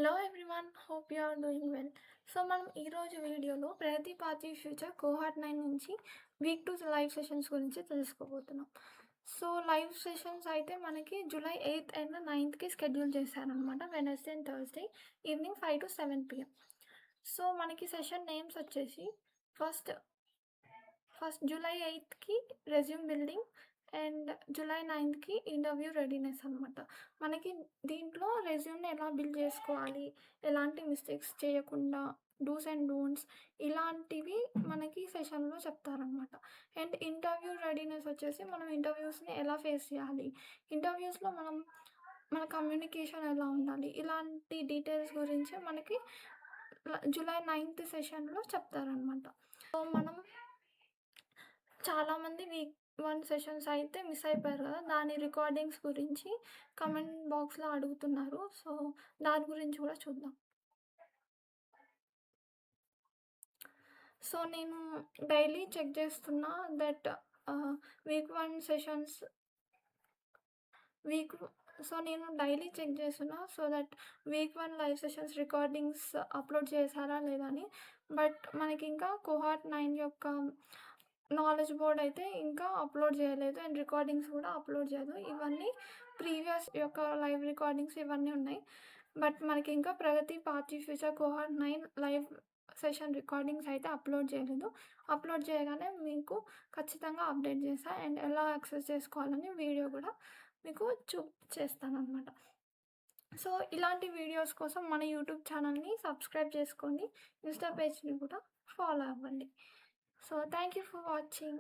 Hello everyone, hope you are doing well. So మనం ఈరోజు వీడియోలో ప్రగతి పార్టీ ఫ్యూచర్ కోహార్ట్ 9 నుంచి వీక్ 2 లైవ్ సెషన్స్ గురించి తెలుసుకోబోతున్నాం. సో లైవ్ సెషన్స్ అయితే మనకి July 8th and 9th schedule చేశారనమాట. Wednesday and Thursday evening 5 to 7 PM. So మనకి సెషన్ నేమ్స్ వచ్చేసి first July 8th resume building and July 9th interview readiness అనమాట. మనకి దీంట్లో రెజ్యూమ్ని ఎలా బిల్డ్ చేసుకోవాలి, ఎలాంటి మిస్టేక్స్ చేయకుండా, డూస్ అండ్ డోంట్స్ ఇలాంటివి మనకి సెషన్లో చెప్తారనమాట. అండ్ ఇంటర్వ్యూ రెడీనెస్ వచ్చేసి మనం ఇంటర్వ్యూస్ని ఎలా ఫేస్ చేయాలి, ఇంటర్వ్యూస్లో మన కమ్యూనికేషన్ ఎలా ఉండాలి, ఇలాంటి డీటెయిల్స్ గురించి మనకి జూలై 9th సెషన్లో చెప్తారనమాట. సో మనం చాలామంది వీక్ 1 సెషన్స్ అయితే మిస్ అయిపోయారు కదా, దాని రికార్డింగ్స్ గురించి కమెంట్ బాక్స్లో అడుగుతున్నారు. సో దాని గురించి కూడా చూద్దాం. సో నేను డైలీ చెక్ చేస్తున్నా దట్ వీక్ 1 సెషన్స్ నేను డైలీ చెక్ చేస్తున్నా so that week 1 live sessions recordings upload చేశారా లేదా అని. బట్ మనకి ఇంకా కోహార్ట్ 9 యొక్క నాలెడ్జ్ బోర్డ్ అయితే ఇంకా అప్లోడ్ చేయలేదు అండ్ రికార్డింగ్స్ కూడా అప్లోడ్ చేయలేదు. ఇవన్నీ ప్రీవియస్ యొక్క లైవ్ రికార్డింగ్స్ ఇవన్నీ ఉన్నాయి. బట్ మనకి ఇంకా Pragati party future cohort 9 live session recordings అయితే అప్లోడ్ చేయలేదు. అప్లోడ్ చేయగానే మీకు ఖచ్చితంగా అప్డేట్ చేస్తాను అండ్ ఎలా యాక్సెస్ చేసుకోవాలని వీడియో కూడా మీకు చేస్తాను అనమాట. సో ఇలాంటి వీడియోస్ కోసం మన యూట్యూబ్ ఛానల్ని సబ్స్క్రైబ్ చేసుకోండి, ఇన్స్టా పేజ్ని కూడా ఫాలో అవ్వండి. So thank you for watching.